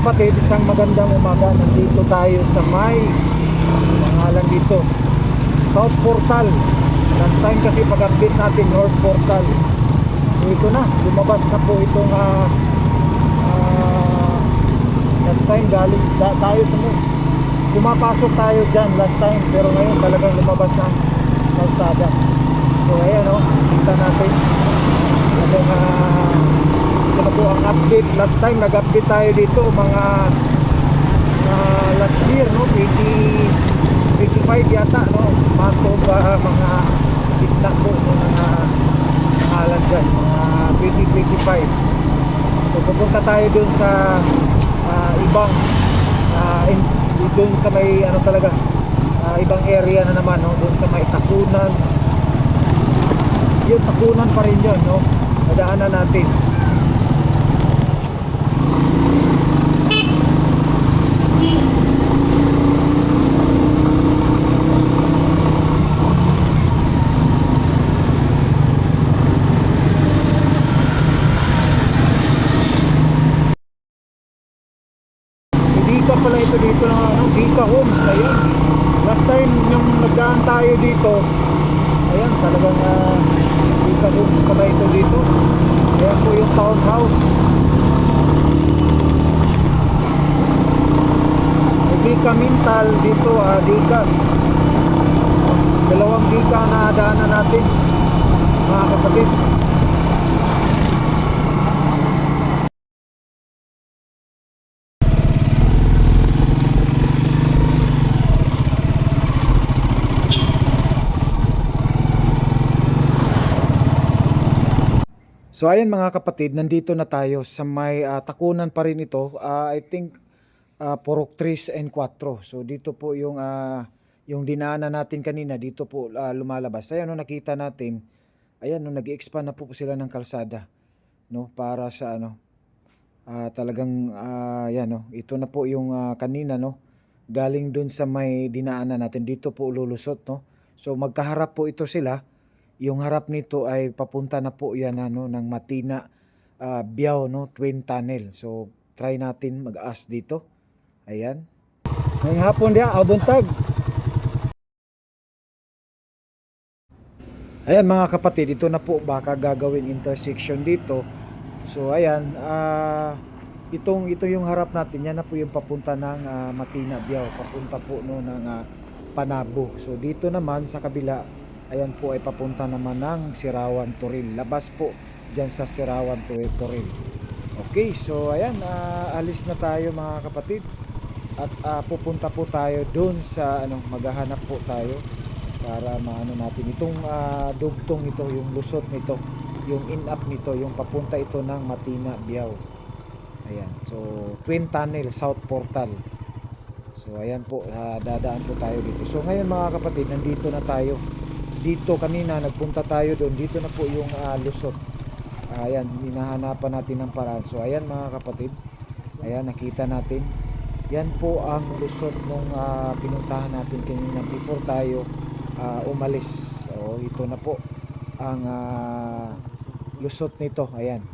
kapatid, isang magandang umaga. Nandito tayo sa may pangalan dito, South Portal. Last time kasi pag-update natin North Portal. So ito na, lumabas na po itong last time galing tayo sa pumapasok tayo dyan last time, pero ngayon talagang lumabas na kalsada. So ayan o, kita natin ito na po ang update. Last time nag-update tayo dito mga last year, no, 2025 yata, no, mato ba mga sitla po mga pangalan dyan, mga 2025. So pupunta tayo dun sa ibang dun sa may ano talaga, ibang area na naman, no, dun sa may Takunan. Yun, Takunan pa rin yun, no, nadaanan natin. Pala ito dito ng Vika Homes. Ayan, last time yung nagdaan tayo dito, ayan, talagang Vika Homes pala ito dito. Ayan po yung townhouse. Vika Mintal dito, Vika, dalawang Vika na daanan natin, mga kapatid. So ayan mga kapatid, nandito na tayo sa may Takunan pa rin ito. I think Purok 3 and 4. So dito po yung dinaanan natin kanina, dito po lumalabas. Ayan, no, nakita natin. Ayan, no, nag-expand na po sila ng kalsada, no, para sa ano, talagang yan, no, ito na po yung kanina, no, galing dun sa may dinaanan natin, dito po lulusot, no. So magkaharap po ito sila. Yung harap nito ay papunta na po yan, ano, ng Matina, Biao, no, Twin Tunnel. So try natin mag-as dito. Ayan. Ngayong hapon dia, buntag. Ayan mga kapatid, ito na po baka gagawin intersection dito. So ayan, ito yung harap natin. Yan na po yung papunta ng Matina, Biao, papunta po, no, ng Panabo. So dito naman sa kabila, ayan po ay papunta naman ng Sirawan, Toril. Labas po dyan sa Sirawan, Toril. Okay, so ayan, alis na tayo mga kapatid. At pupunta po tayo dun sa ano, maghahanap po tayo para maano natin itong dugtong ito, yung lusot nito, yung in-up nito, yung papunta ito ng Matina, Biao. Ayan, so Twin Tunnel, South Portal. So ayan po, dadaan po tayo dito. So ngayon mga kapatid, nandito na tayo. Dito kanina nagpunta tayo doon, dito na po yung lusot. Ayan, hinahanapan natin ng paraan. So ayan mga kapatid, ayan, nakita natin. Yan po ang lusot nung pinuntahan natin kanina before tayo umalis. So ito na po ang lusot nito. Ayan.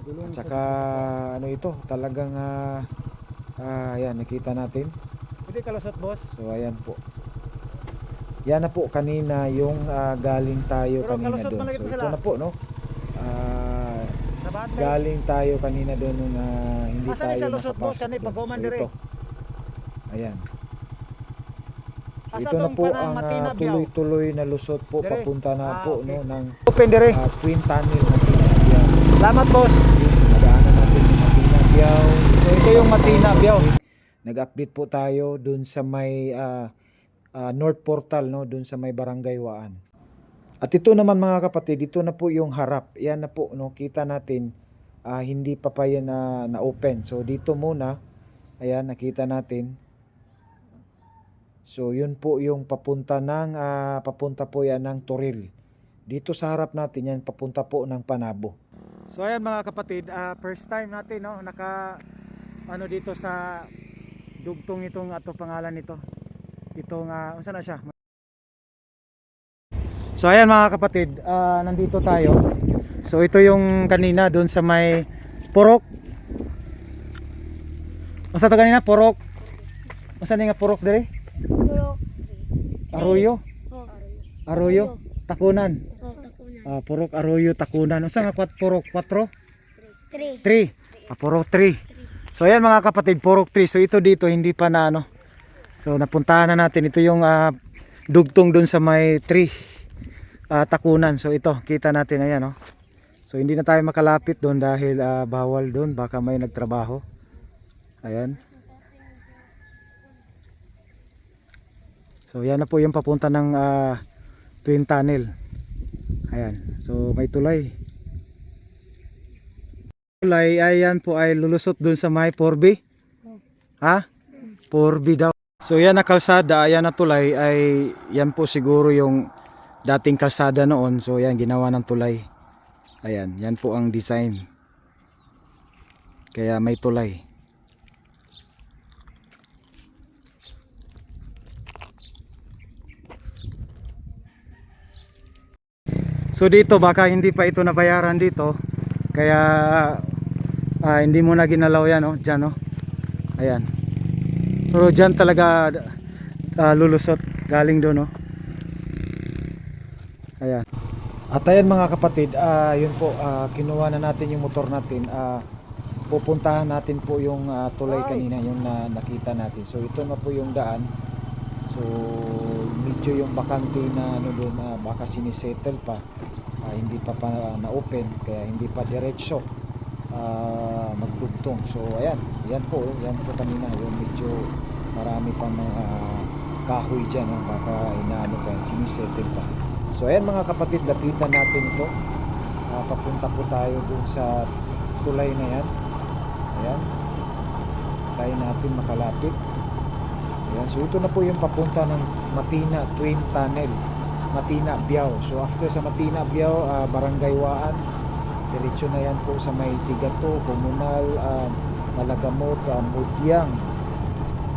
At saka ano ito, talagang ayan, nakita natin. Pwede kalusot, boss. So ayan po. Yan na po kanina yung galing tayo. Pero kanina doon. So ito na po, no. Galing tayo kanina doon nung hindi tayo nakapasok. So ito. Ayan. So ito na po ang tuloy-tuloy na lusot po, papunta na po, no, ng Twin Tunnel Matina, Biao. Salamat, boss. So nadaanan natin yung Matina, Biao. So ito yung Matina, Biao. Nag-update po tayo doon sa may North Portal, no, doon sa may Barangay Waan. At ito naman mga kapatid, ito na po yung harap. Yan na po, no, kita natin, hindi pa pa yan na open. So dito muna, ayan, nakita natin. So yun po yung papunta po yan ng Toril. Dito sa harap natin yan, papunta po ng Panabo. So ayan mga kapatid, first time natin, no, ano dito sa dugtong itong ato pangalan nito. Itong unsa na siya? So ayan mga kapatid, nandito tayo. So ito yung kanina doon sa may Purok Unsa to kanina purok? Unsa ni nga purok diri? Puro. Arroyo. Oh. Arroyo, takunan. Oh, takunan. Purok Arroyo takunan. Unsa nga purok 4? 3. 3. Purok 3. So ayan mga kapatid, purok 3. So ito dito hindi pa na ano. So napuntahan na natin, ito yung dugtong dun sa may 3 takunan. So ito, kita natin ayan, oh. So hindi na tayo makalapit doon dahil bawal doon, baka may nagtrabaho. Ayan. So yan na po yung papunta ng Twin Tunnel. Ayan. So may tulay. Tulay ayan po ay lulusot doon sa may 4B. Ha? 4B daw. So yan na kalsada, ayan na tulay ay yan po siguro yung dating kalsada noon. So yan ginawa ng tulay. Ayan, yan po ang design. Kaya may tulay. So dito baka hindi pa ito nabayaran dito. Kaya hindi mo na ginalaw yan, oh, dyan, oh. Ayan. Pero dyan talaga lulusot galing doon, oh. Ayan. At ayan mga kapatid, yun po, kinuha na natin yung motor natin. Pupuntahan natin po yung tulay kanina, yung nakita natin. So ito na po yung daan. So medyo yung bakante na ano doon, baka sinisettle pa. Hindi pa na-open, kaya hindi pa diretso magdugtong. So ayan, yan po kanina, yung medyo marami pang mga kahoy dyan, oh, baka inaano pa, sinisettle pa. So ayan mga kapatid, lapitan natin ito. Papunta po tayo dun sa tulay na yan. Ayan, try natin makalapit. Ayan, so ito na po yung papunta ng Matina Twin Tunnel, Matina Biao. So after sa Matina Biao, Barangay Waan, diretso na yan po sa may Tigato, Comunal, Malagamot, Mudyang,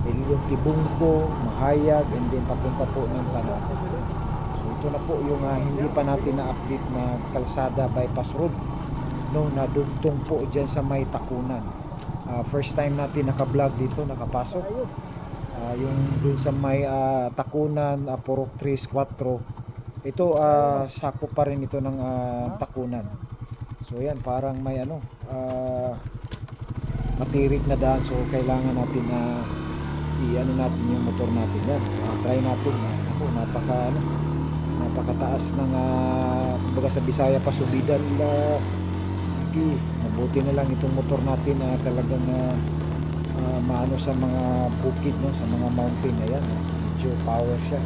Ilyong Tibungko, Mahayag, and then papunta po ng Tanan. So ito na po yung hindi pa natin na-update na kalsada bypass road, no, na dugtong po dyan sa may Takunan. First time natin naka-vlog dito, nakapasok. Yung dun sa may Takunan, Purok 3, 4, ito sakop pa rin ito ng Takunan. So yan, parang may ano, matirik na daan. So kailangan natin na i-ano natin yung motor natin yan. Try natin. Ako, napakataas ng kumbaga sa Bisaya pa subidan. Sige, mabuti na lang itong motor natin na talagang maano sa mga bukid, no, sa mga mountain. Ayan, medyo power siya.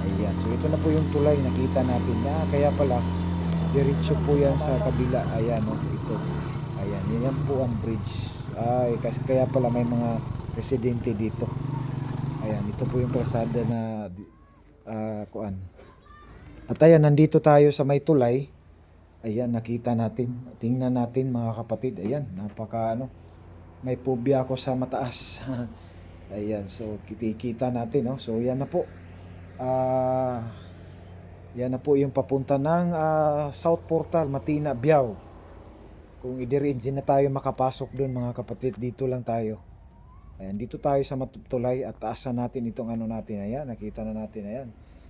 Ayan, so ito na po yung tulay, nakita natin. Kaya pala diretso po yan sa kabila. Ayan, no, ito. Ayan, yan po ang bridge. Kasi kaya pala may mga residente dito. Ayan, ito po yung kalsada na kuan. At ayan, nandito tayo sa may tulay. Ayan, nakita natin. Tingnan natin mga kapatid. Ayan, napaka ano, may phobia ako sa mataas. Ayan, so kita natin, no? So yan na po. Yan na po yung papunta ng South Portal, Matina, Biao. Kung hindi na tayo makapasok doon mga kapatid, dito lang tayo. Ayan, dito tayo sa tulay at taasan natin itong ano natin. Ayan, nakita na natin. Ayan.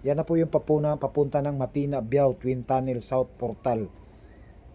Yan na po yung papunta ng Matina, Biao, Twin Tunnel, South Portal.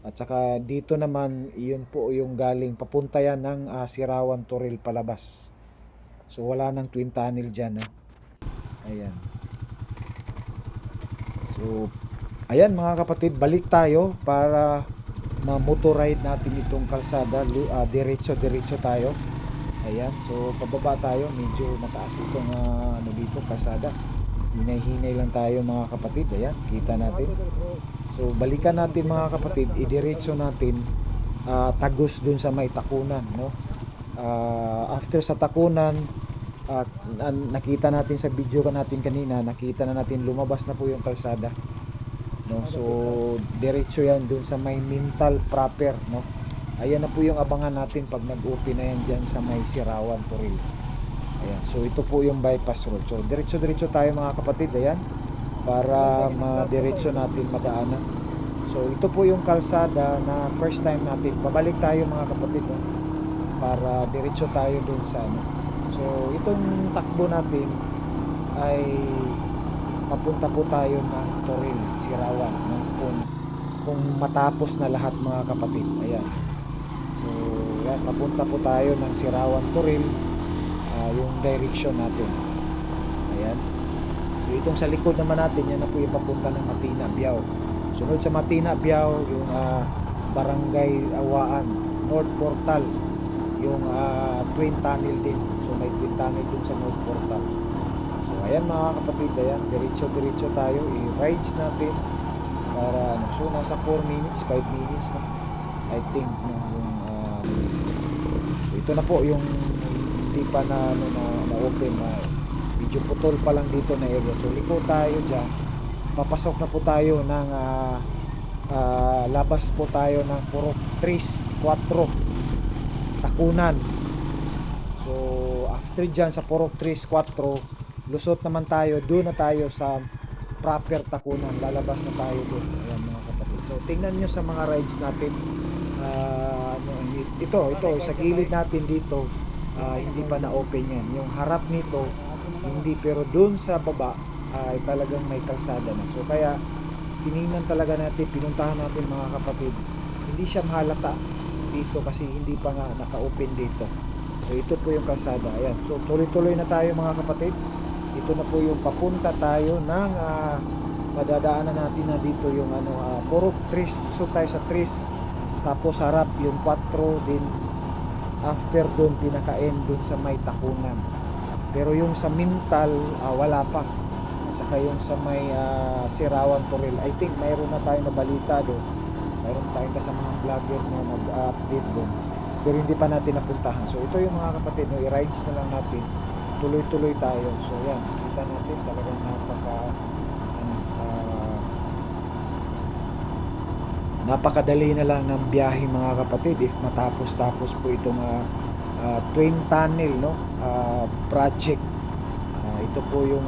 At saka dito naman, yun po yung galing, papunta yan ng Sirawan, Toril, palabas. So wala nang Twin Tunnel dyan, no? Ayan. So, ayan mga kapatid, balik tayo para ma-motorride natin itong kalsada. Diretso tayo. Ayan, so pababa tayo, medyo mataas itong ano dito, kalsada. Hinay-hinay lang tayo mga kapatid. Ayan, kita natin. So balikan natin mga kapatid, idiretso natin tagos dun sa may Takunan, no? After sa Takunan, nakita natin sa video natin kanina, nakita na natin lumabas na po yung kalsada, no? So diretso yan dun sa may Mintal proper, no? Ayan na po yung abangan natin pag nag-open na yan dyan sa may Sirawan, Toril. Ayan, so ito po yung bypass road. So diretso tayo mga kapatid. Ayan, para madiretso natin madaanan. So ito po yung kalsada na first time natin. Babalik tayo mga kapatid, no? para diretso tayo doon sa ano. So itong takbo natin ay papunta po tayo ng Toril, Sirawan, no? Kung matapos na lahat mga kapatid. Ayan. So yan, papunta po tayo ng Sirawan, Toril, yung direction natin. Ayan. So itong sa likod naman natin, yan na po yung papunta ng Matina, Biao. Sunod sa Matina, Biao, yung Barangay Awaan, North Portal, yung Twin Tunnel din. So may Twin Tunnel dun sa North Portal. So ayan mga kapatid, ayan, diretso tayo, i-rides natin para ano, so nasa 4 minutes, 5 minutes na I think no, yung so ito na po yung hindi pa na ano, na open na medyo putol pa lang dito na area. So liko tayo diyan. Papasok na po tayo ng labas po tayo ng Purok 3, 4 Takunan. So after dyan sa Purok 3, 4 lusot naman tayo, doon na tayo sa proper Takunan, lalabas na tayo doon. Ayan mga kapatid. So tingnan nyo sa mga rides natin, ito sa gilid natin dito, hindi pa na open yan. Yung harap nito hindi, pero doon sa baba ay talagang may kalsada na. So kaya tiningnan talaga natin, pinuntahan natin mga kapatid, hindi siya mahalata dito kasi hindi pa nga naka-open dito. So ito po yung kalsada. Ayan. So tuloy-tuloy na tayo mga kapatid. Ito na po yung papunta tayo ng madadaanan natin na dito yung Purok 3. So tayo sa 3, tapos harap yung 4, din after doon pinaka-end doon sa may Takunan. Pero yung sa Mintal wala pa. At saka yung sa may Sirawan, Toril, I think mayroon na tayong nabalita doon. Mayroon tayong kasamang vlogger na mag-update doon. Pero hindi pa natin napuntahan. So ito yung mga kapatid, no, i-rides na lang natin. Tuloy-tuloy tayo. So yan, kita natin talagang napakadali na lang ng biyahe mga kapatid if matapos po itong Twin Tunnel, no, project. Ito po yung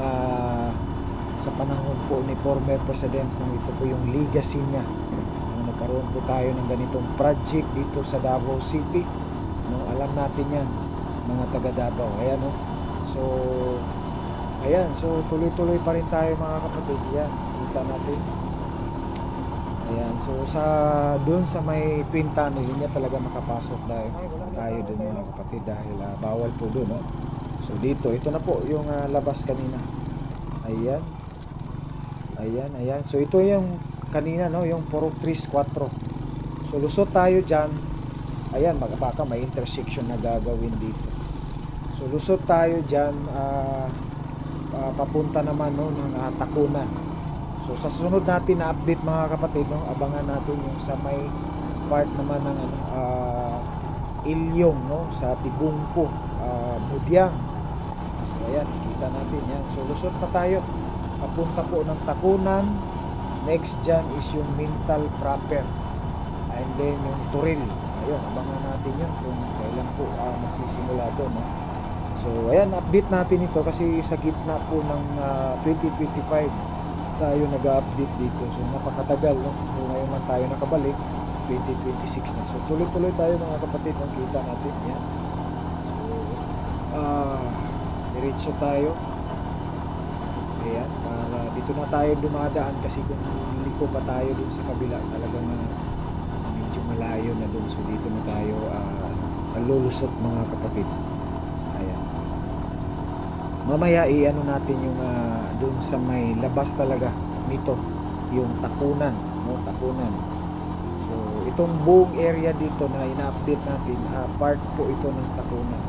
sa panahon po ni former President, ito po yung legacy niya. Nagkaroon po tayo ng ganitong project dito sa Davao City, no, alam natin yan mga taga Davao. Ayan, no. So ayan, so tuloy-tuloy pa rin tayo mga kapatid. Yan, kita natin. Ayan, so doon sa may Twin Tunnel, hindi talaga makapasok tayo doon mga kapatid dahil bawal po doon, no? So dito, ito na po yung labas kanina. Ayan. So ito yung kanina, no, yung Purok 3, 4. So lusot tayo dyan. Ayan, baka may intersection na gagawin dito. So lusot tayo dyan, papunta naman, no, ng Takunan. So sa sunod natin na update mga kapatid, no, abangan natin yung sa may part naman ng Ilyong, no, sa Tibungko, Mudyang. So ayan, kita natin yan. So lusot na tayo, papunta po ng Takunan. Next dyan is yung Mintal proper, and then yung Toril. Ayun, abangan natin yun kung kailan po magsisimula doon, no? So ayan, update natin ito kasi sa gitna po ng 2025 tayo nag-update dito. So napakatagal, no? So ngayon lang tayo nakabalik, 2026 na. So tuloy-tuloy tayo mga kapatid, kita natin yan. So diretso tayo. Ayan, para dito na tayo dumadaan kasi kung liko pa tayo dun sa kabila, talagang medyo malayo na dun. So dito na tayo lulusot mga kapatid. Ayan. Mamaya i-ano natin yung dun sa may labas talaga nito, yung Takunan, no, Takunan. So itong buong area dito na ina-update natin, part po ito ng Takunan.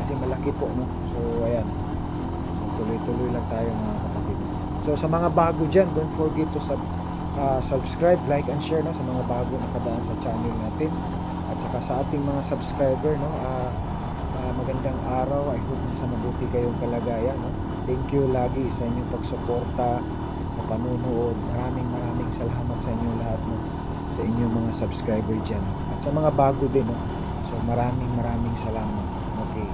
Kasi malaki po, no. So ayan. So tuloy-tuloy lang tayo mga kapatid. So sa mga bago dyan, don't forget to subscribe, like and share, no, sa mga bago nakadaan sa channel natin. At saka sa ating mga subscriber, no, magandang araw. I hope nasa mabuti kayong kalagayan, no? Thank you lagi sa inyong pagsuporta sa panunood. Maraming salamat sa inyo lahat, no, sa inyong mga subscriber dyan. At sa mga bago din, no? So maraming salamat. Okay.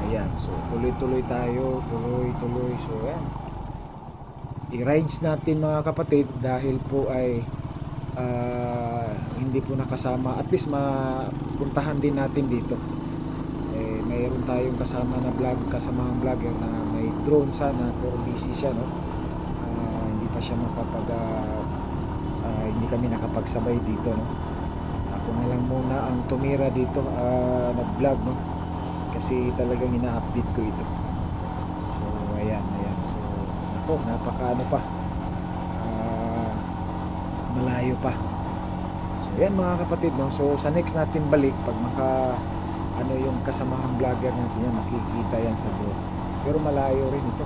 Ayan, so tuloy-tuloy tayo, tuloy. So ayan, i-rides natin mga kapatid dahil po ay hindi po nakasama, at least mapuntahan din natin dito. Mayroon tayong kasamang vlogger na may drone sana, pero busy siya, no? Hindi pa siya hindi kami nakapagsabay dito, no? Ako na lang muna ang tumira dito, nag-vlog, no? Kasi talagang ina-update ko ito. So ayan. So ako, napaka pa, malayo pa. So yan mga kapatid, no? So sa next natin balik, pag yung kasamahang vlogger natin yan, makikita yan sa drone. Pero malayo rin ito.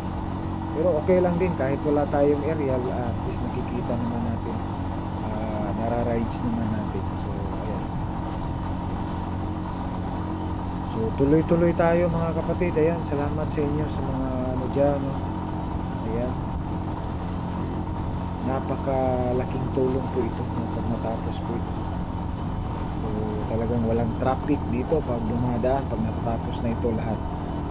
Pero okay lang din, kahit wala tayong aerial, at least nakikita naman natin, nararides naman natin. So ayan. So tuloy-tuloy tayo mga kapatid. Ayan, salamat sa inyo sa mga dyan, no? Ayan, napakalaking tulong po ito, no, pag natapos po ito. So talagang walang traffic dito pag dumadaan, pag natatapos na ito lahat.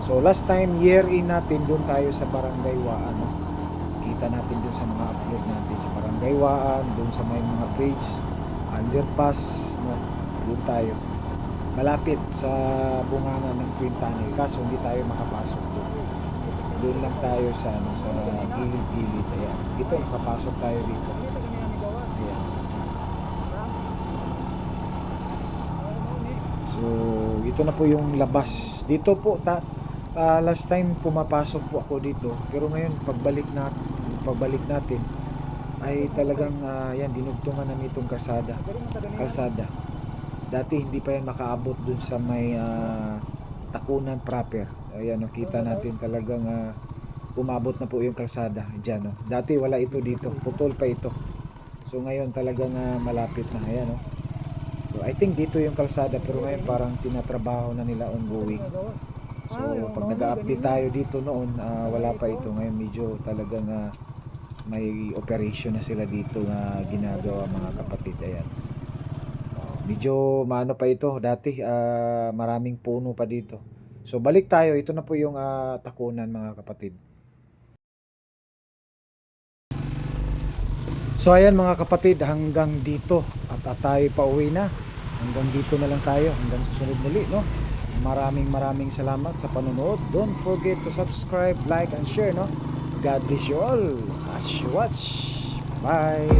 So last time, year in natin, doon tayo sa Barangay Waan, no? Kita natin doon sa mga upload natin sa Barangay Waan, doon sa may mga bridge, underpass, no? Doon tayo, malapit sa bunganga ng Twin Tunnel, kaso hindi tayo makapasok doon. Doon lang tayo sa gilid-gilid. Ayan, ito, nakapasok tayo dito. Ayan. So ito na po yung labas dito po. Last time pumapasok po ako dito, pero ngayon pagbalik natin ay talagang yan, dinugtungan na nitong kalsada. Dati hindi pa yan makaabot dun sa may takunan proper. Ayan, kita natin talagang umabot na po yung kalsada dyan, no? Dati wala ito dito, putol pa ito. So ngayon talagang malapit na. Ayan, no? So I think dito yung kalsada, pero ngayon parang tinatrabaho na nila ongoing. So pag nag-update tayo dito noon, wala pa ito. Ngayon medyo talagang may operation na sila dito na ginagawa mga kapatid. Ayan, medyo maano pa ito dati, maraming puno pa dito. So balik tayo, ito na po yung takunan mga kapatid. So ayan mga kapatid, hanggang dito at tayo pa uwi na. Hanggang dito na lang tayo, hanggang susunod muli, no? Maraming salamat sa panonood. Don't forget to subscribe, like and share, no? God bless you all as you watch. Bye.